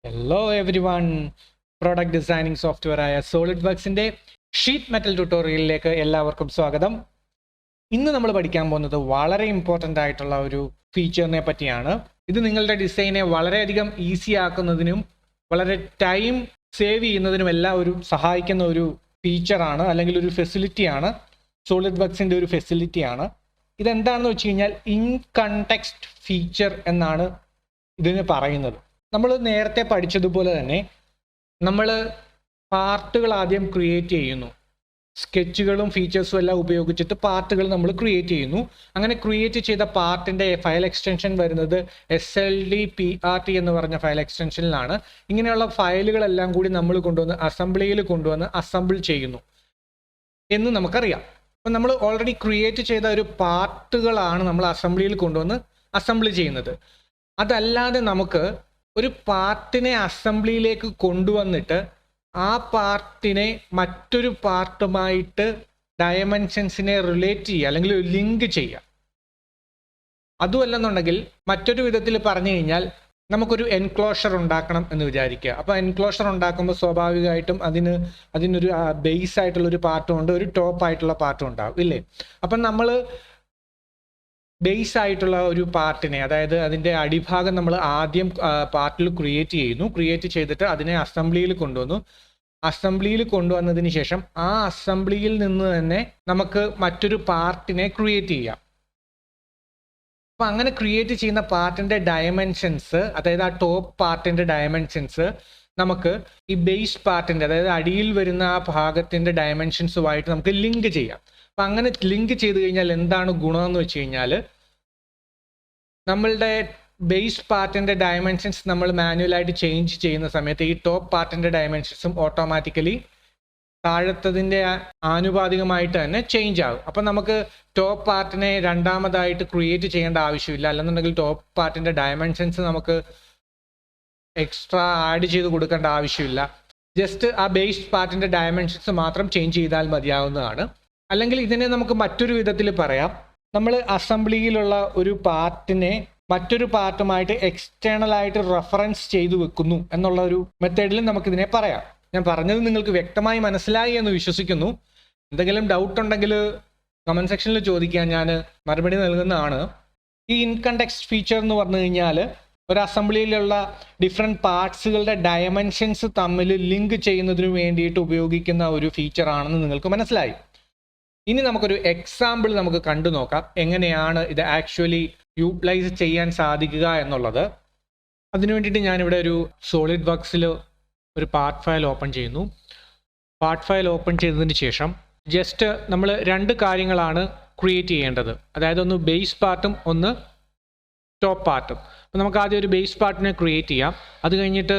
Hello everyone. Product designing software ആയ solid sheet metal ട്യൂട്ടോറിയലിലേക്ക് എല്ലാവർക്കും സ്വാഗതം. ഇന്ന് നമ്മൾ പഠിക്കാൻ പോകുന്നത് വളരെ ഇമ്പോർട്ടൻ്റ് ആയിട്ടുള്ള ഒരു ഫീച്ചറിനെ പറ്റിയാണ്. ഇത് നിങ്ങളുടെ ഡിസൈനെ വളരെയധികം ഈസി ആക്കുന്നതിനും വളരെ ടൈം സേവ് ചെയ്യുന്നതിനും എല്ലാം ഒരു സഹായിക്കുന്ന ഒരു ഫീച്ചറാണ്, അല്ലെങ്കിൽ ഒരു ഫെസിലിറ്റിയാണ്. സോളിഡ് വർക്സിൻ്റെ ഒരു ഫെസിലിറ്റിയാണ്. ഇതെന്താണെന്ന് വെച്ച് കഴിഞ്ഞാൽ ഇൻ കണ്ടെക്സ്റ്റ് ഫീച്ചർ എന്നാണ് ഇതിന് പറയുന്നത്. നമ്മൾ നേരത്തെ പഠിച്ചതുപോലെ തന്നെ നമ്മൾ പാർട്ടുകൾ ആദ്യം ക്രിയേറ്റ് ചെയ്യുന്നു. സ്കെച്ചുകളും ഫീച്ചേഴ്സും എല്ലാം ഉപയോഗിച്ചിട്ട് പാർട്ടുകൾ നമ്മൾ ക്രിയേറ്റ് ചെയ്യുന്നു. അങ്ങനെ ക്രിയേറ്റ് ചെയ്ത പാർട്ടിൻ്റെ ഫയൽ എക്സ്റ്റൻഷൻ വരുന്നത് SLDPRT എന്ന് പറഞ്ഞ ഫയൽ എക്സ്റ്റൻഷനിലാണ്. ഇങ്ങനെയുള്ള ഫയലുകളെല്ലാം കൂടി നമ്മൾ കൊണ്ടുവന്ന് അസംബ്ലിയിൽ കൊണ്ടുവന്ന് അസംബിൾ ചെയ്യുന്നു എന്ന് നമുക്കറിയാം. അപ്പം നമ്മൾ ഓൾറെഡി ക്രിയേറ്റ് ചെയ്ത ഒരു പാർട്ടുകളാണ് നമ്മൾ അസംബ്ലിയിൽ കൊണ്ടുവന്ന് അസംബിൾ ചെയ്യുന്നത്. അതല്ലാതെ നമുക്ക് ഒരു പാർട്ടിനെ അസംബ്ലിയിലേക്ക് കൊണ്ടുവന്നിട്ട് ആ പാർട്ടിനെ മറ്റൊരു പാർട്ടുമായിട്ട് ഡയമെൻഷൻസിനെ റിലേറ്റ് ചെയ്യുക, അല്ലെങ്കിൽ ലിങ്ക് ചെയ്യുക. അതുമല്ലെന്നുണ്ടെങ്കിൽ മറ്റൊരു വിധത്തിൽ പറഞ്ഞു കഴിഞ്ഞാൽ നമുക്കൊരു എൻക്ലോഷർ ഉണ്ടാക്കണം എന്ന് വിചാരിക്കുക. അപ്പോൾ എൻക്ലോഷർ ഉണ്ടാക്കുമ്പോൾ സ്വാഭാവികമായിട്ടും അതിനൊരു ബേസ് ആയിട്ടുള്ള ഒരു പാർട്ടും ഉണ്ട്, ഒരു ടോപ്പ് ആയിട്ടുള്ള പാർട്ടും ഉണ്ടാവും, ഇല്ലേ? അപ്പം നമ്മൾ ബേസ് ആയിട്ടുള്ള ഒരു പാർട്ടിനെ, അതായത് അതിൻ്റെ അടിഭാഗം നമ്മൾ ആദ്യം പാർട്ടിൽ ക്രിയേറ്റ് ചെയ്തിട്ട് അതിനെ അസംബ്ലിയിൽ കൊണ്ടുവന്നു. അസംബ്ലിയിൽ കൊണ്ടുവന്നതിന് ശേഷം ആ അസംബ്ലിയിൽ നിന്ന് തന്നെ നമുക്ക് മറ്റൊരു പാർട്ടിനെ ക്രിയേറ്റ് ചെയ്യാം. അപ്പം അങ്ങനെ ക്രിയേറ്റ് ചെയ്യുന്ന പാർട്ടിൻ്റെ ഡയമെൻഷൻസ്, അതായത് ആ ടോപ്പ് പാർട്ടിൻ്റെ ഡയമെൻഷൻസ് നമുക്ക് ഈ ബേസ് പാർട്ടിൻ്റെ, അതായത് അടിയിൽ വരുന്ന ആ ഭാഗത്തിൻ്റെ ഡയമെൻഷൻസുമായിട്ട് നമുക്ക് ലിങ്ക് ചെയ്യാം. അപ്പം അങ്ങനെ ലിങ്ക് ചെയ്ത് കഴിഞ്ഞാൽ എന്താണ് ഗുണമെന്ന് വെച്ച് കഴിഞ്ഞാൽ, നമ്മളുടെ ബേസ് പാർട്ടിൻ്റെ ഡയമെൻഷൻസ് നമ്മൾ മാനുവലായിട്ട് ചേഞ്ച് ചെയ്യുന്ന സമയത്ത് ഈ ടോപ്പ് പാർട്ടിൻ്റെ ഡയമെൻഷൻസും ഓട്ടോമാറ്റിക്കലി താഴത്തതിൻ്റെ ആനുപാതികമായിട്ട് തന്നെ ചേഞ്ച് ആകും. അപ്പം നമുക്ക് ടോപ്പ് പാർട്ടിനെ രണ്ടാമതായിട്ട് ക്രിയേറ്റ് ചെയ്യേണ്ട ആവശ്യമില്ല. അല്ലെന്നുണ്ടെങ്കിൽ ടോപ്പ് പാർട്ടിൻ്റെ ഡയമെൻഷൻസ് നമുക്ക് എക്സ്ട്രാ ആഡ് ചെയ്ത് കൊടുക്കേണ്ട ആവശ്യമില്ല. ജസ്റ്റ് ആ ബേസ് പാർട്ടിൻ്റെ ഡയമെൻഷൻസ് മാത്രം ചേഞ്ച് ചെയ്താൽ മതിയാവുന്നതാണ്. അല്ലെങ്കിൽ ഇതിനെ നമുക്ക് മറ്റൊരു വിധത്തിൽ പറയാം, നമ്മൾ അസംബ്ലിയിലുള്ള ഒരു പാർട്ടിനെ മറ്റൊരു പാർട്ടുമായിട്ട് എക്സ്റ്റേണൽ ആയിട്ട് റെഫറൻസ് ചെയ്തു വെക്കുന്നു എന്നുള്ള ഒരു മെത്തേഡിൽ നമുക്കിതിനെ പറയാം. ഞാൻ പറഞ്ഞത് നിങ്ങൾക്ക് വ്യക്തമായി മനസ്സിലായി എന്ന് വിശ്വസിക്കുന്നു. എന്തെങ്കിലും ഡൗട്ട് ഉണ്ടെങ്കിൽ കമൻറ്റ് സെക്ഷനിൽ ചോദിക്കാൻ ഞാൻ മറുപടി നൽകുന്നതാണ്. ഈ ഇൻകണ്ടെക്സ്റ്റ് ഫീച്ചർ എന്ന് പറഞ്ഞു കഴിഞ്ഞാൽ ഒരു അസംബ്ലിയിലുള്ള ഡിഫറെൻറ്റ് പാർട്സുകളുടെ ഡയമെൻഷൻസ് തമ്മിൽ ലിങ്ക് ചെയ്യുന്നതിന് വേണ്ടിയിട്ട് ഉപയോഗിക്കുന്ന ഒരു ഫീച്ചറാണെന്ന് നിങ്ങൾക്ക് മനസ്സിലായി. ഇനി നമുക്കൊരു എക്സാമ്പിൾ നമുക്ക് കണ്ടു നോക്കാം, എങ്ങനെയാണ് ഇത് ആക്ച്വലി യൂട്ടിലൈസ് ചെയ്യാൻ സാധിക്കുക എന്നുള്ളത്. അതിനു വേണ്ടിയിട്ട് ഞാനിവിടെ ഒരു സോളിഡ് വർക്സിൽ ഒരു പാർട്ട് ഫയൽ ഓപ്പൺ ചെയ്യുന്നു. പാർട്ട് ഫയൽ ഓപ്പൺ ചെയ്തതിന് ശേഷം ജസ്റ്റ് നമ്മൾ രണ്ട് കാര്യങ്ങളാണ് ക്രിയേറ്റ് ചെയ്യേണ്ടത്. അതായത് ഒന്ന് ബേസ് പാർട്ടും ഒന്ന് ടോപ്പ് പാർട്ടും. അപ്പോൾ നമുക്ക് ആദ്യം ഒരു ബേസ് പാർട്ടിനെ ക്രിയേറ്റ് ചെയ്യാം. അത് കഴിഞ്ഞിട്ട്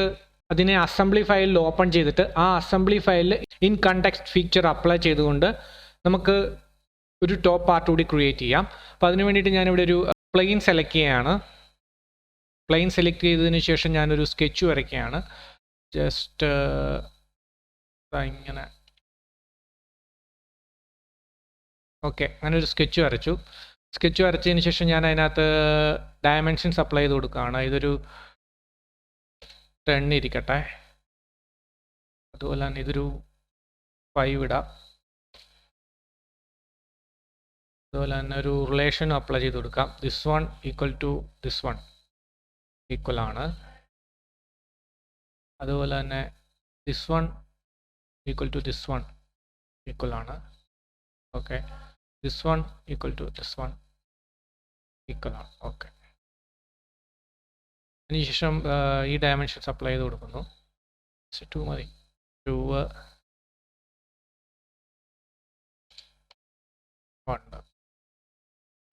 അതിനെ അസംബ്ലി ഫയലിൽ ഓപ്പൺ ചെയ്തിട്ട് ആ അസംബ്ലി ഫയലിൽ ഇൻ കണ്ടെക്സ്റ്റ് ഫീച്ചർ അപ്ലൈ ചെയ്തുകൊണ്ട് നമുക്ക് ഒരു ടോപ്പ് പാർട്ട് കൂടി ക്രിയേറ്റ് ചെയ്യാം. അപ്പോൾ അതിന് വേണ്ടിയിട്ട് ഞാനിവിടെ ഒരു പ്ലെയിൻ സെലക്ട് ചെയ്യുകയാണ്. പ്ലെയിൻ സെലക്ട് ചെയ്തതിന് ശേഷം ഞാനൊരു സ്കെച്ച് വരയ്ക്കുകയാണ്. ജസ്റ്റ് ഇങ്ങനെ, ഓക്കെ, അങ്ങനെ ഒരു സ്കെച്ച് വരച്ചു. സ്കെച്ച് വരച്ചതിന് ശേഷം ഞാൻ അതിനകത്ത് ഡയമെൻഷൻസ് അപ്ലൈ ചെയ്ത് കൊടുക്കുകയാണ്. ഇതൊരു 10 ഇരിക്കട്ടെ. അതുപോലെ തന്നെ ഇതൊരു 5 ഇടാം. അതുപോലെ തന്നെ ഒരു റിലേഷൻ അപ്ലൈ ചെയ്ത് കൊടുക്കാം. This one equal to this one equal ആണ്. അതുപോലെ തന്നെ this one equal to this one equal ആണ്. Okay, this one equal to this one equal ആണ്. ഓക്കെ, അതിനുശേഷം ഈ ഡയമെൻഷൻസ് അപ്ലൈ ചെയ്ത് കൊടുക്കുന്നു. 2 മതി. 2 1.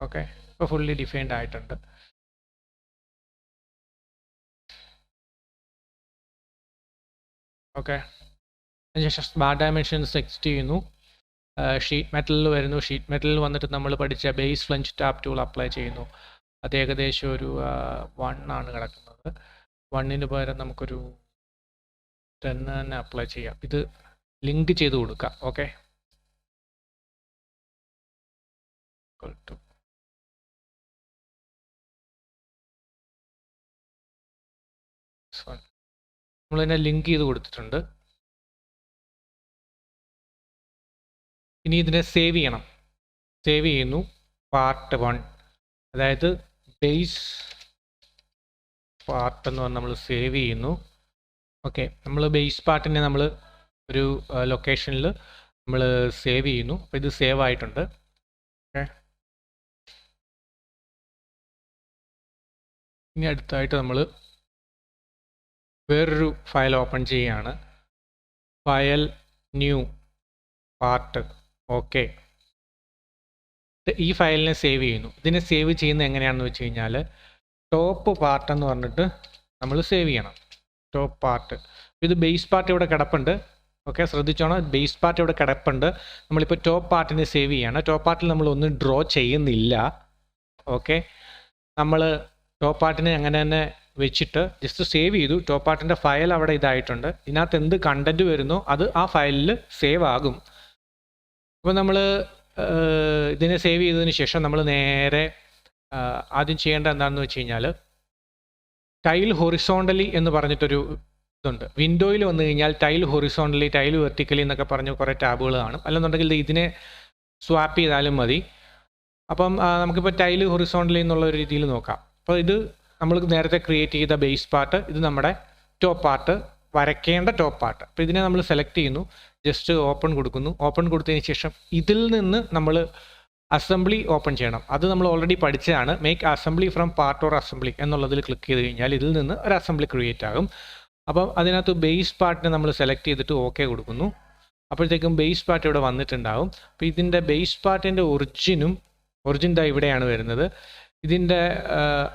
ഓക്കെ, ഇപ്പോൾ ഫുള്ളി ഡിഫൈൻഡ് ആയിട്ടുണ്ട്. ഓക്കെ, അതിനുശേഷം സ്മാർട്ട് ഡയമെൻഷൻസ് ടെക്സ്റ്റ് ചെയ്യുന്നു. ഷീറ്റ് മെറ്റലിൽ വരുന്നു. ഷീറ്റ് മെറ്റലിൽ വന്നിട്ട് നമ്മൾ പഠിച്ച ബേസ് ഫ്ലഞ്ച് ടാപ്പ് ടൂൾ അപ്ലൈ ചെയ്യുന്നു. അത് ഏകദേശം ഒരു 1 ആണ് കിടക്കുന്നത്. 1ന് പകരം നമുക്കൊരു 10 തന്നെ അപ്ലൈ ചെയ്യാം. ഇത് ലിങ്ക് ചെയ്ത് കൊടുക്കാം. ഓക്കെ, നമ്മളിതിനെ ലിങ്ക് ചെയ്ത് കൊടുത്തിട്ടുണ്ട്. ഇനി ഇതിനെ സേവ് ചെയ്യണം. സേവ് ചെയ്യുന്നു. പാർട്ട് 1, അതായത് ബേസ് പാർട്ട് എന്ന് പറഞ്ഞ് നമ്മൾ സേവ് ചെയ്യുന്നു. ഓക്കെ, നമ്മൾ ബേസ് പാർട്ടിനെ നമ്മൾ ഒരു ലൊക്കേഷനിൽ നമ്മൾ സേവ് ചെയ്യുന്നു. അപ്പോൾ ഇത് സേവ് ആയിട്ടുണ്ട്. ഓക്കെ, ഇനി അടുത്തായിട്ട് നമ്മൾ വേറൊരു ഫയൽ ഓപ്പൺ ചെയ്യുകയാണ്. File new part. ഓക്കെ, ഈ ഫയലിനെ സേവ് ചെയ്യുന്നു. ഇതിനെ സേവ് ചെയ്യുന്നത് എങ്ങനെയാണെന്ന് വെച്ച് കഴിഞ്ഞാൽ ടോപ്പ് പാർട്ട് എന്ന് പറഞ്ഞിട്ട് നമ്മൾ സേവ് ചെയ്യണം. Top part. ഇത് ബേസ് പാർട്ട് ഇവിടെ കിടപ്പുണ്ട്. ഓക്കെ, ശ്രദ്ധിച്ചോണം, ബേസ് പാർട്ട് ഇവിടെ കിടപ്പുണ്ട്. നമ്മളിപ്പോൾ ടോപ്പ് പാർട്ടിനെ സേവ് ചെയ്യാണ്. ടോപ്പ് പാർട്ടിൽ നമ്മൾ ഒന്നും ഡ്രോ ചെയ്യുന്നില്ല. ഓക്കെ, നമ്മൾ ടോപ്പ് പാർട്ടിനെ അങ്ങനെ തന്നെ വെച്ചിട്ട് ജസ്റ്റ് സേവ് ചെയ്തു. ടോപ്പ് പാർട്ടിൻ്റെ ഫയൽ അവിടെ ഇതായിട്ടുണ്ട്. ഇതിനകത്ത് എന്ത് കണ്ടൻറ്റ് വരുന്നോ അത് ആ ഫയലിൽ സേവ് ആകും. അപ്പോൾ നമ്മൾ ഇതിനെ സേവ് ചെയ്തതിന് ശേഷം നമ്മൾ നേരെ ആദ്യം ചെയ്യേണ്ട എന്താണെന്ന് വെച്ച് കഴിഞ്ഞാൽ ടൈൽ ഹൊറിസോണ്ടലി എന്ന് പറഞ്ഞിട്ടൊരു ഇതുണ്ട്. വിൻഡോയിൽ വന്നു കഴിഞ്ഞാൽ ടൈൽ ഹൊറിസോണ്ടലി, ടൈൽ വെർട്ടിക്കലി എന്നൊക്കെ പറഞ്ഞ് കുറേ ടാബുകൾ കാണും. അല്ലെന്നുണ്ടെങ്കിൽ ഇതിനെ സ്വാപ്പ് ചെയ്താലും മതി. അപ്പം നമുക്കിപ്പോൾ ടൈൽ ഹൊറിസോണ്ടലി എന്നുള്ള ഒരു രീതിയിൽ നോക്കാം. അപ്പോൾ ഇത് നമ്മൾ നേരത്തെ ക്രിയേറ്റ് ചെയ്ത ബേസ് പാർട്ട്, ഇത് നമ്മുടെ ടോപ്പ് പാർട്ട്, വരയ്ക്കേണ്ട ടോപ്പ് പാർട്ട്. അപ്പോൾ ഇതിനെ നമ്മൾ സെലക്ട് ചെയ്യുന്നു, ജസ്റ്റ് ഓപ്പൺ കൊടുക്കുന്നു. ഓപ്പൺ കൊടുത്തതിന് ശേഷം ഇതിൽ നിന്ന് നമ്മൾ അസംബ്ലി ഓപ്പൺ ചെയ്യണം. അത് നമ്മൾ ഓൾറെഡി പഠിച്ചതാണ്. Make assembly from part or assembly എന്നുള്ളതിൽ ക്ലിക്ക് ചെയ്ത് കഴിഞ്ഞാൽ ഇതിൽ നിന്ന് ഒരു അസംബ്ലി ക്രിയേറ്റ് ആകും. അപ്പം അതിനകത്ത് ബേസ് പാർട്ടിനെ നമ്മൾ സെലക്ട് ചെയ്തിട്ട് ഓക്കെ കൊടുക്കുന്നു. അപ്പോഴത്തേക്കും ബേസ് പാർട്ട് ഇവിടെ വന്നിട്ടുണ്ടാകും. അപ്പോൾ ഇതിൻ്റെ ബേസ് പാർട്ടിൻ്റെ ഒറിജിൻ ദാ ഇവിടെയാണ് വരുന്നത്. ഇതിൻ്റെ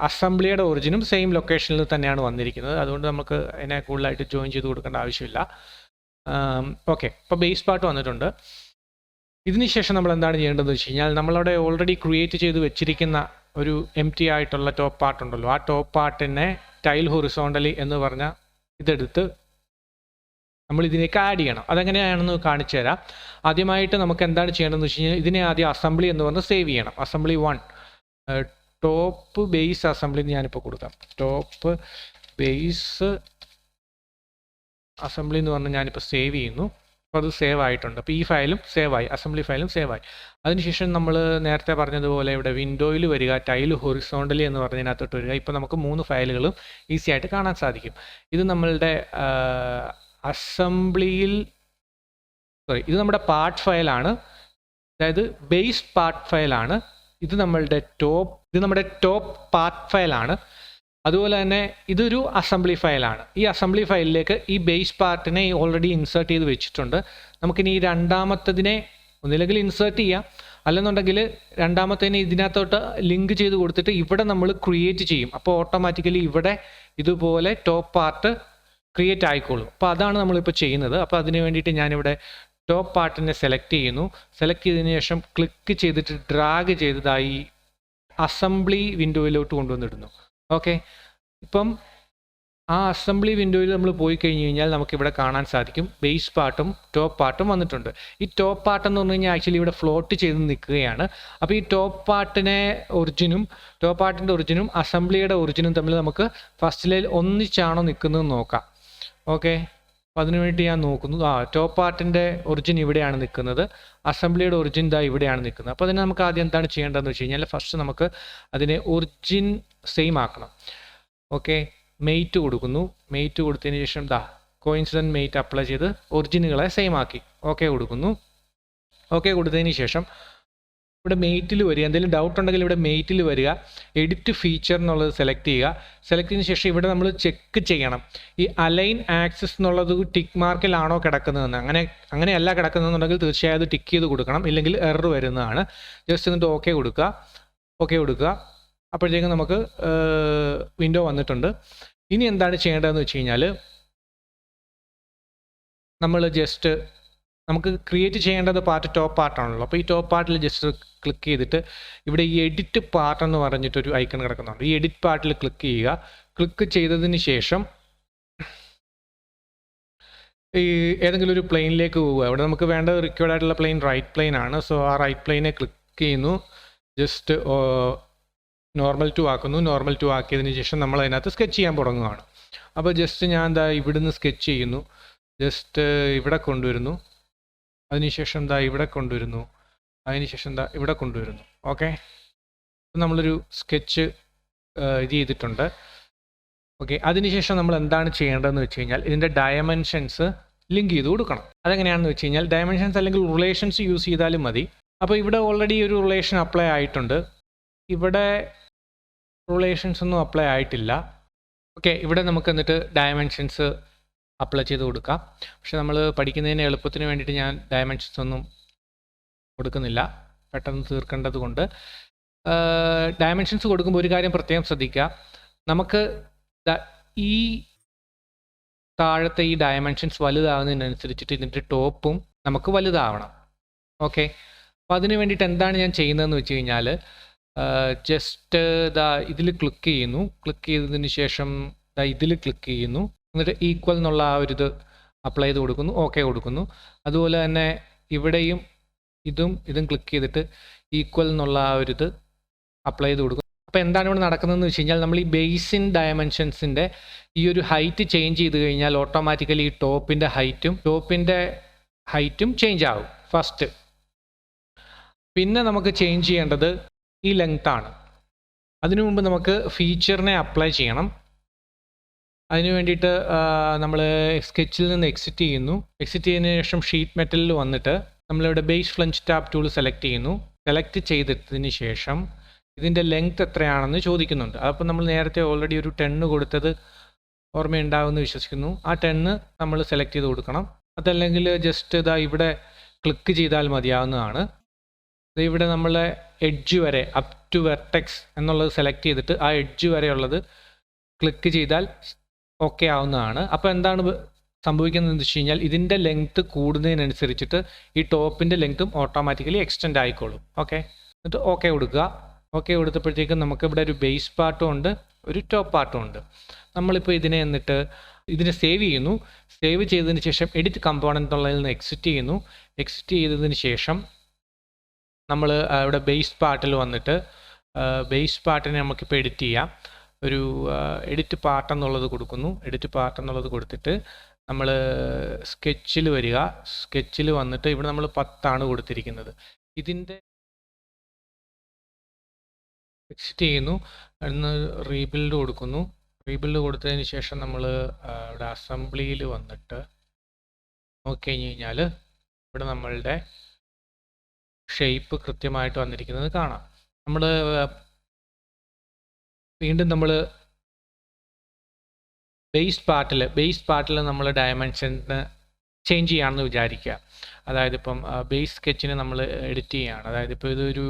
അസംബ്ലിയുടെ ഒറിജിനും സെയിം ലൊക്കേഷനിൽ തന്നെയാണ് വന്നിരിക്കുന്നത്. അതുകൊണ്ട് നമുക്ക് അതിനെ കൂടുതലായിട്ട് ജോയിൻ ചെയ്ത് കൊടുക്കേണ്ട ആവശ്യമില്ല. ഓക്കെ, അപ്പോൾ ബേസ് പാർട്ട് വന്നിട്ടുണ്ട്. ഇതിന് ശേഷം നമ്മൾ എന്താണ് ചെയ്യേണ്ടതെന്ന് വെച്ച് കഴിഞ്ഞാൽ നമ്മളവിടെ ഓൾറെഡി ക്രിയേറ്റ് ചെയ്ത് വെച്ചിരിക്കുന്ന ഒരു എംപ്റ്റി ആയിട്ടുള്ള ടോപ്പ് പാർട്ട് ഉണ്ടല്ലോ, ആ ടോപ്പ് പാർട്ടിനെ ടൈൽ ഹൊറിസോണ്ടലി എന്ന് പറഞ്ഞ ഇതെടുത്ത് നമ്മൾ ഇതിലേക്ക് ആഡ് ചെയ്യണം. അതെങ്ങനെയാണെന്ന് കാണിച്ചു തരാം. ആദ്യമായിട്ട് നമുക്ക് എന്താണ് ചെയ്യേണ്ടതെന്ന് വെച്ച് കഴിഞ്ഞാൽ ഇതിനെ ആദ്യം അസംബ്ലി എന്ന് പറഞ്ഞ് സേവ് ചെയ്യണം. അസംബ്ലി 1 ടോപ്പ് ബേസ് അസംബ്ലി ഞാനിപ്പോൾ കൊടുക്കാം. ടോപ്പ് ബേസ് അസംബ്ലി എന്ന് പറഞ്ഞ് ഞാനിപ്പോൾ സേവ് ചെയ്യുന്നു. അപ്പോൾ അത് സേവ് ആയിട്ടുണ്ട്. അപ്പോൾ ഈ ഫയലും സേവ് ആയി, അസംബ്ലി ഫയലും സേവ് ആയി. അതിനുശേഷം നമ്മൾ നേരത്തെ പറഞ്ഞതുപോലെ ഇവിടെ വിൻഡോയിൽ വരിക, ടൈൽ ഹൊറിസോണ്ടലി എന്ന് പറഞ്ഞതിനകത്തോട്ട് വരിക. ഇപ്പോൾ നമുക്ക് 3 ഫയലുകളും ഈസി ആയിട്ട് കാണാൻ സാധിക്കും. ഇത് നമ്മളുടെ ഇത് നമ്മുടെ പാർട്ട് ഫയലാണ്, അതായത് ബേസ് പാർട്ട് ഫയലാണ്. ഇത് നമ്മുടെ ടോപ്പ് പാർട്ട് ഫയലാണ്. അതുപോലെ തന്നെ ഇതൊരു അസംബ്ലി ഫയലാണ്. ഈ അസംബ്ലി ഫയലിലേക്ക് ഈ ബേസ് പാർട്ടിനെ ഓൾറെഡി ഇൻസേർട്ട് ചെയ്ത് വെച്ചിട്ടുണ്ട്. നമുക്കിനി ഈ രണ്ടാമത്തതിനെ ഒന്നില്ലെങ്കിൽ ഇൻസേർട്ട് ചെയ്യാം, അല്ലെന്നുണ്ടെങ്കിൽ രണ്ടാമത്തതിനെ ഇതിനകത്തോട്ട് ലിങ്ക് ചെയ്ത് കൊടുത്തിട്ട് ഇവിടെ നമ്മൾ ക്രിയേറ്റ് ചെയ്യും. അപ്പോൾ ഓട്ടോമാറ്റിക്കലി ഇവിടെ ഇതുപോലെ ടോപ്പ് പാർട്ട് ക്രിയേറ്റ് ആയിക്കോളും. അപ്പോൾ അതാണ് നമ്മളിപ്പോൾ ചെയ്യുന്നത്. അപ്പോൾ അതിന് വേണ്ടിയിട്ട് ഞാനിവിടെ ടോപ്പ് പാർട്ടിനെ സെലക്ട് ചെയ്യുന്നു. സെലക്ട് ചെയ്തതിന് ശേഷം ക്ലിക്ക് ചെയ്തിട്ട് ഡ്രാഗ് ചെയ്തതായി അസംബ്ലി വിൻഡോയിലോട്ട് കൊണ്ടുവന്നിടുന്നു. ഓക്കെ, ഇപ്പം ആ അസംബ്ലി വിൻഡോയിൽ നമ്മൾ പോയി കഴിഞ്ഞ് കഴിഞ്ഞാൽ നമുക്കിവിടെ കാണാൻ സാധിക്കും ബേസ് പാർട്ടും ടോപ്പ് പാർട്ടും വന്നിട്ടുണ്ട്. ഈ ടോപ്പ് പാർട്ട് എന്ന് പറഞ്ഞു കഴിഞ്ഞാൽ ആക്ച്വലി ഇവിടെ ഫ്ലോട്ട് ചെയ്ത് നിൽക്കുകയാണ്. അപ്പോൾ ഈ ടോപ്പ് പാർട്ടിൻ്റെ ഒറിജിനും അസംബ്ലിയുടെ ഒറിജിനും തമ്മിൽ നമുക്ക് ഫസ്റ്റ് ലൈൻ ഒന്നിച്ചാണോ നിൽക്കുന്നതെന്ന് നോക്കാം. ഓക്കെ, അപ്പോൾ അതിനുവേണ്ടി ഞാൻ നോക്കുന്നു. ടോപ്പ് പാർട്ടിൻ്റെ ഒറിജിൻ ഇവിടെയാണ് നിൽക്കുന്നത്, അസംബ്ലിയുടെ ഒറിജിൻ ഇതാ ഇവിടെയാണ് നിൽക്കുന്നത്. അപ്പോൾ അതിന് നമുക്ക് ആദ്യം എന്താണ് ചെയ്യേണ്ടതെന്ന് വെച്ച് കഴിഞ്ഞാൽ ഫസ്റ്റ് നമുക്ക് അതിനെ ഒറിജിൻ സെയിം ആക്കണം. ഓക്കെ, മെയ്റ്റ് കൊടുക്കുന്നു. മെയ്റ്റ് കൊടുത്തതിന് ശേഷം കോയിൻസിഡൻറ്റ് മെയ്റ്റ് അപ്ലൈ ചെയ്ത് ഒറിജിനുകളെ സെയിം ആക്കി. ഓക്കെ കൊടുക്കുന്നു. ഓക്കെ കൊടുത്തതിന് ശേഷം ഇവിടെ മെയ്റ്റിൽ വരിക. എന്തെങ്കിലും ഡൗട്ട് ഉണ്ടെങ്കിൽ ഇവിടെ മെയ്റ്റിൽ വരിക, എഡിറ്റ് ഫീച്ചർ എന്നുള്ളത് സെലക്ട് ചെയ്യുക. സെലക്ട് ചെയ്തതിന് ശേഷം ഇവിടെ നമ്മൾ ചെക്ക് ചെയ്യണം ഈ അലൈൻ ആക്സിസ് എന്നുള്ളത് ടിക്ക് മാർക്കിലാണോ കിടക്കുന്നതെന്ന്. അങ്ങനെയല്ല കിടക്കുന്നതെന്നുണ്ടെങ്കിൽ തീർച്ചയായും അത് ടിക്ക് ചെയ്ത് കൊടുക്കണം, ഇല്ലെങ്കിൽ എറർ വരുന്നതാണ്. ജസ്റ്റ് എന്നിട്ട് ഓക്കെ കൊടുക്കുക. അപ്പോഴത്തേക്കും നമുക്ക് വിൻഡോ വന്നിട്ടുണ്ട്. ഇനി എന്താണ് ചെയ്യേണ്ടതെന്ന് വെച്ച് കഴിഞ്ഞാൽ നമ്മൾ ജസ്റ്റ് നമുക്ക് ക്രിയേറ്റ് ചെയ്യേണ്ടത് ടോപ്പ് പാർട്ടാണല്ലോ. അപ്പോൾ ഈ ടോപ്പ് പാർട്ടിൽ ജസ്റ്റ് ക്ലിക്ക് ചെയ്തിട്ട് ഇവിടെ ഈ എഡിറ്റ് പാർട്ട് എന്ന് പറഞ്ഞിട്ടൊരു ഐക്കൺ കിടക്കുന്നുണ്ട്. ഈ എഡിറ്റ് പാർട്ടിൽ ക്ലിക്ക് ചെയ്യുക. ക്ലിക്ക് ചെയ്തതിന് ശേഷം ഈ ഏതെങ്കിലും ഒരു പ്ലെയിനിലേക്ക് പോവുക. ഇവിടെ നമുക്ക് വേണ്ട റിക്വയർഡ് ആയിട്ടുള്ള പ്ലെയിൻ റൈറ്റ് പ്ലെയിൻ ആണ്. സോ ആ റൈറ്റ് പ്ലെയിനെ ക്ലിക്ക് ചെയ്യുന്നു. ജസ്റ്റ് നോർമൽ 2 ആക്കുന്നു. നോർമൽ 2 ആക്കിയതിന് ശേഷം നമ്മൾ അതിനകത്ത് സ്കെച്ച് ചെയ്യാൻ തുടങ്ങുകയാണ്. അപ്പോൾ ജസ്റ്റ് ഞാൻ എന്താ ഇവിടുന്ന് സ്കെച്ച് ചെയ്യുന്നു, ജസ്റ്റ് ഇവിടെ കൊണ്ടുവരുന്നു, അതിനുശേഷം എന്താ ഇവിടെ കൊണ്ടുവരുന്നു, അതിനുശേഷം എന്താ ഇവിടെ കൊണ്ടുവരുന്നു. ഓക്കെ, നമ്മളൊരു സ്കെച്ച് ഇത് ചെയ്തിട്ടുണ്ട്. ഓക്കെ, അതിനുശേഷം നമ്മൾ എന്താണ് ചെയ്യേണ്ടതെന്ന് വെച്ച് കഴിഞ്ഞാൽ ഇതിൻ്റെ ഡയമെൻഷൻസ് ലിങ്ക് ചെയ്ത് കൊടുക്കണം. അതെങ്ങനെയാണെന്ന് വെച്ച് കഴിഞ്ഞാൽ ഡയമെൻഷൻസ് അല്ലെങ്കിൽ റിലേഷൻസ് യൂസ് ചെയ്താലും മതി. അപ്പോൾ ഇവിടെ ഓൾറെഡി ഒരു റിലേഷൻ അപ്ലൈ ആയിട്ടുണ്ട്, ഇവിടെ റിലേഷൻസ് ഒന്നും അപ്ലൈ ആയിട്ടില്ല. ഓക്കെ, ഇവിടെ നമുക്ക് എന്നിട്ട് ഡയമെൻഷൻസ് അപ്ലൈ ചെയ്ത് കൊടുക്കാം. പക്ഷെ നമ്മൾ പഠിക്കുന്നതിന് എളുപ്പത്തിന് വേണ്ടിയിട്ട് ഞാൻ ഡയമെൻഷൻസ് ഒന്നും കൊടുക്കുന്നില്ല, പെട്ടെന്ന് തീർക്കേണ്ടത് കൊണ്ട്. ഡയമെൻഷൻസ് കൊടുക്കുമ്പോൾ ഒരു കാര്യം പ്രത്യേകം ശ്രദ്ധിക്കുക, നമുക്ക് ഈ താഴത്തെ ഈ ഡയമെൻഷൻസ് വലുതാകുന്നതിനനുസരിച്ചിട്ട് ഇതിൻ്റെ ടോപ്പും നമുക്ക് വലുതാവണം. ഓക്കെ, അപ്പോൾ അതിന് വേണ്ടിയിട്ട് എന്താണ് ഞാൻ ചെയ്യുന്നതെന്ന് വെച്ച് കഴിഞ്ഞാൽ ജസ്റ്റ് ഇതിൽ ക്ലിക്ക് ചെയ്യുന്നു, ക്ലിക്ക് ചെയ്തതിന് ശേഷം ഇതിൽ ക്ലിക്ക് ചെയ്യുന്നു, എന്നിട്ട് ഈക്വൽ എന്നുള്ള ആ ഒരു ഇത് അപ്ലൈ ചെയ്ത് കൊടുക്കുന്നു, ഓക്കെ കൊടുക്കുന്നു. അതുപോലെ തന്നെ ഇവിടെയും ഇതും ക്ലിക്ക് ചെയ്തിട്ട് ഈക്വൽ എന്നുള്ള ആ ഒരു ഇത് അപ്ലൈ ചെയ്ത് കൊടുക്കും. അപ്പോൾ എന്താണ് ഇവിടെ നടക്കുന്നതെന്ന് വെച്ച് കഴിഞ്ഞാൽ നമ്മൾ ഈ ബേസിൻ ഡയമെൻഷൻസിൻ്റെ ഈ ഒരു ഹൈറ്റ് ചേഞ്ച് ചെയ്ത് കഴിഞ്ഞാൽ ഓട്ടോമാറ്റിക്കലി ഈ ടോപ്പിൻ്റെ ഹൈറ്റും ചേഞ്ച് ആകും ഫസ്റ്റ്. പിന്നെ നമുക്ക് ചേഞ്ച് ചെയ്യേണ്ടത് ഈ ലെങ്ത് ആണ്. അതിനു മുമ്പ് നമുക്ക് ഫീച്ചറിനെ അപ്ലൈ ചെയ്യണം. അതിന് വേണ്ടിയിട്ട് നമ്മൾ സ്കെച്ചിൽ നിന്ന് എക്സിറ്റ് ചെയ്യുന്നു. എക്സിറ്റ് ചെയ്തതിന് ശേഷം ഷീറ്റ് മെറ്റലിൽ വന്നിട്ട് നമ്മളിവിടെ ബേസ് ഫ്ലഞ്ച് ടാപ്പ് ടൂൾ സെലക്ട് ചെയ്യുന്നു. സെലക്ട് ചെയ്തതിന് ശേഷം ഇതിൻ്റെ ലെങ്ത് എത്രയാണെന്ന് ചോദിക്കുന്നുണ്ട്. അപ്പോൾ നമ്മൾ നേരത്തെ ഓൾറെഡി ഒരു 10 കൊടുത്തത് ഓർമ്മയുണ്ടാവുമെന്ന് വിശ്വസിക്കുന്നു. ആ 10 നമ്മൾ സെലക്ട് ചെയ്ത് കൊടുക്കണം. അതല്ലെങ്കിൽ ജസ്റ്റ് ഇവിടെ ക്ലിക്ക് ചെയ്താൽ മതിയാവുന്നതാണ്. ഇവിടെ നമ്മളെ എഡ്ജ് വരെ അപ് ടു വെർട്ടെക്സ് എന്നുള്ളത് സെലക്ട് ചെയ്തിട്ട് ആ എഡ്ജ് വരെയുള്ളത് ക്ലിക്ക് ചെയ്താൽ ഓക്കെ ആവുന്നതാണ്. അപ്പോൾ എന്താണ് സംഭവിക്കുന്നതെന്ന് വെച്ച് കഴിഞ്ഞാൽ ഇതിൻ്റെ ലെങ്ത്ത് കൂടുന്നതിനനുസരിച്ചിട്ട് ഈ ടോപ്പിൻ്റെ ലെങ്ത്തും ഓട്ടോമാറ്റിക്കലി എക്സ്റ്റെൻഡ് ആയിക്കോളും. ഓക്കെ, എന്നിട്ട് ഓക്കെ കൊടുക്കുക. ഓക്കെ കൊടുത്തപ്പോഴത്തേക്കും നമുക്കിവിടെ ഒരു ബേസ് പാർട്ടും ഉണ്ട്, ഒരു ടോപ്പ് പാർട്ടും ഉണ്ട്. നമ്മളിപ്പോൾ ഇതിനെ സേവ് ചെയ്യുന്നു. സേവ് ചെയ്തതിന് ശേഷം എഡിറ്റ് കമ്പോണൻ്റ് എന്നുള്ളതിൽ നിന്ന് എക്സിറ്റ് ചെയ്യുന്നു. എക്സിറ്റ് ചെയ്തതിന് ശേഷം നമ്മൾ ഇവിടെ ബേസ് പാർട്ടിൽ വന്നിട്ട് ബേസ് പാർട്ടിനെ നമുക്കിപ്പോൾ എഡിറ്റ് ചെയ്യാം. ഒരു എഡിറ്റ് പാർട്ട് എന്നുള്ളത് കൊടുക്കുന്നു. എഡിറ്റ് പാർട്ട് എന്നുള്ളത് കൊടുത്തിട്ട് നമ്മൾ സ്കെച്ചിൽ വരിക. സ്കെച്ചിൽ വന്നിട്ട് ഇവിടെ നമ്മൾ 10 കൊടുത്തിരിക്കുന്നത്. ഇതിൻ്റെ എക്സിറ്റ് ചെയ്യുന്നു, അതിന് റീബിൽഡ് കൊടുക്കുന്നു. റീബിൽഡ് കൊടുത്തതിന് ശേഷം നമ്മൾ ഇവിടെ അസംബ്ലിയിൽ വന്നിട്ട് നോക്കി കഴിഞ്ഞാൽ ഇവിടെ നമ്മളുടെ ഷേപ്പ് കൃത്യമായിട്ട് വന്നിരിക്കുന്നത് കാണാം. വീണ്ടും നമ്മൾ ബേസ് പാർട്ടിൽ നമ്മൾ ഡയമെൻഷന് ചേഞ്ച് ചെയ്യുകയാണെന്ന് വിചാരിക്കുക. അതായത് ഇപ്പം ബേസ് സ്കെച്ചിന് നമ്മൾ എഡിറ്റ് ചെയ്യുകയാണ്. അതായത് ഇപ്പോൾ ഇതൊരു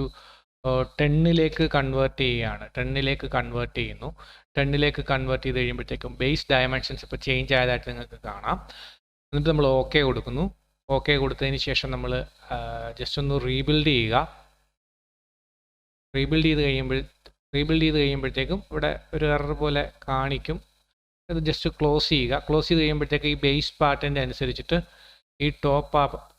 10ലേക്ക് കൺവേർട്ട് ചെയ്യുകയാണ്. 10ലേക്ക് കൺവേർട്ട് ചെയ്യുന്നു. 10ലേക്ക് കൺവേർട്ട് ചെയ്ത് കഴിയുമ്പോഴത്തേക്കും ബേസ് ഡയമെൻഷൻസ് ഇപ്പോൾ ചേഞ്ച് ആയതായിട്ട് നിങ്ങൾക്ക് കാണാം. എന്നിട്ട് നമ്മൾ ഓക്കെ കൊടുക്കുന്നു. ഓക്കെ കൊടുത്തതിന് ശേഷം നമ്മൾ ജസ്റ്റ് ഒന്ന് റീബിൽഡ് ചെയ്യുക. റീബിൽഡ് ചെയ്ത് കഴിയുമ്പോഴത്തേക്കും ഇവിടെ ഒരു എറർ പോലെ കാണിക്കും. അത് ജസ്റ്റ് ക്ലോസ് ചെയ്യുക. ക്ലോസ് ചെയ്ത് കഴിയുമ്പോഴത്തേക്ക് ഈ ബേസ് പാർട്ടിൻ്റെ അനുസരിച്ചിട്ട് ഈ ടോപ്പ്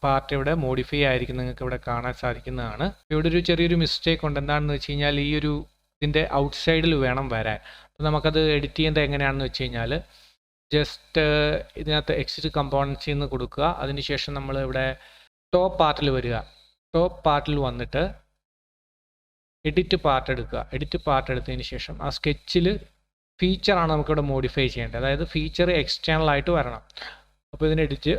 പാർട്ട് ഇവിടെ മോഡിഫൈ ആയിരിക്കും നിങ്ങൾക്ക് ഇവിടെ കാണാൻ സാധിക്കുന്നതാണ്. ഇവിടെ ഒരു ചെറിയൊരു മിസ്റ്റേക്ക് ഉണ്ട്. എന്താണെന്ന് വെച്ച് കഴിഞ്ഞാൽ ഇതിൻ്റെ ഔട്ട്സൈഡിൽ വേണം വരാൻ. അപ്പോൾ നമുക്കത് എഡിറ്റ് ചെയ്യുന്നത് എങ്ങനെയാണെന്ന് വെച്ച് കഴിഞ്ഞാൽ ജസ്റ്റ് ഇതിനകത്ത് എക്സിറ്റ് കമ്പോണൻസിൽ നിന്ന് കൊടുക്കുക. അതിനുശേഷം നമ്മൾ ഇവിടെ ടോപ്പ് പാർട്ടിൽ വരിക. ടോപ്പ് പാർട്ടിൽ വന്നിട്ട് എഡിറ്റ് പാർട്ട് എടുക്കുക. എഡിറ്റ് പാർട്ട് എടുത്തതിന് ശേഷം ആ സ്കെച്ചിൽ ഫീച്ചറാണ് നമുക്കിവിടെ മോഡിഫൈ ചെയ്യേണ്ടത്. അതായത് ഫീച്ചർ എക്സ്റ്റേണൽ ആയിട്ട് വരണം. അപ്പോൾ ഇതിനെഡിറ്റ്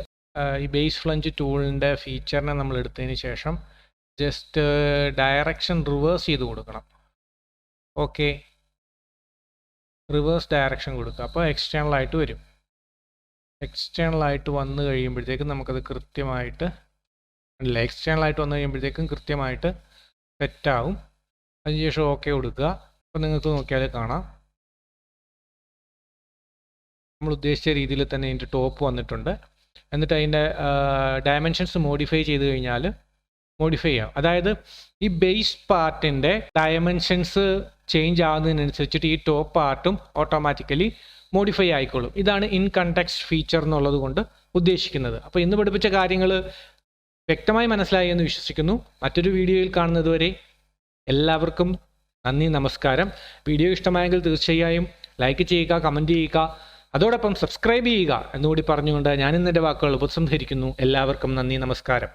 ഈ ബേസ് ഫ്ലഞ്ച് ടൂളിൻ്റെ ഫീച്ചറിനെ നമ്മൾ എടുത്തതിന് ശേഷം ജസ്റ്റ് ഡയറക്ഷൻ റിവേഴ്സ് ചെയ്ത് കൊടുക്കണം. ഓക്കെ, റിവേഴ്സ് ഡയറക്ഷൻ കൊടുക്കുക. അപ്പോൾ എക്സ്റ്റേണൽ ആയിട്ട് വരും. എക്സ്റ്റേണൽ ആയിട്ട് വന്നു കഴിയുമ്പോഴത്തേക്കും നമുക്കത് കൃത്യമായിട്ട് കൃത്യമായിട്ട് സെറ്റാവും. അതിനുശേഷം ഓക്കെ കൊടുക്കുക. അപ്പോൾ നിങ്ങൾക്ക് നോക്കിയാൽ കാണാം നമ്മൾ ഉദ്ദേശിച്ച രീതിയിൽ തന്നെ ഇതിൻ്റെ ടോപ്പ് വന്നിട്ടുണ്ട്. എന്നിട്ട് അതിൻ്റെ ഡയമെൻഷൻസ് മോഡിഫൈ ചെയ്ത് കഴിഞ്ഞാൽ മോഡിഫൈ ചെയ്യാം. അതായത് ഈ ബേസ് പാർട്ടിൻ്റെ ഡയമെൻഷൻസ് ചേഞ്ച് ആകുന്നതിനനുസരിച്ചിട്ട് ഈ ടോപ്പ് പാർട്ടും ഓട്ടോമാറ്റിക്കലി മോഡിഫൈ ആയിക്കോളും. ഇതാണ് ഇൻ കണ്ടെക്സ്റ്റ് ഫീച്ചർ എന്നുള്ളത് കൊണ്ട് ഉദ്ദേശിക്കുന്നത്. അപ്പോൾ ഇന്ന് പഠിപ്പിച്ച കാര്യങ്ങൾ വ്യക്തമായി മനസ്സിലായി എന്ന് വിശ്വസിക്കുന്നു. മറ്റൊരു വീഡിയോയിൽ കാണുന്നതുവരെ എല്ലാവർക്കും നന്ദി, നമസ്കാരം. വീഡിയോ ഇഷ്ടമായെങ്കിൽ തീർച്ചയായും ലൈക്ക് ചെയ്യുക, കമൻറ്റ് ചെയ്യുക. അതോടൊപ്പം സബ്സ്ക്രൈബ് ചെയ്യുക എന്നുകൂടി പറഞ്ഞുകൊണ്ട് ഞാൻ ഇന്നെൻ്റെ വാക്കുകൾ ഉപസംഹരിക്കുന്നു. എല്ലാവർക്കും നന്ദി, നമസ്കാരം.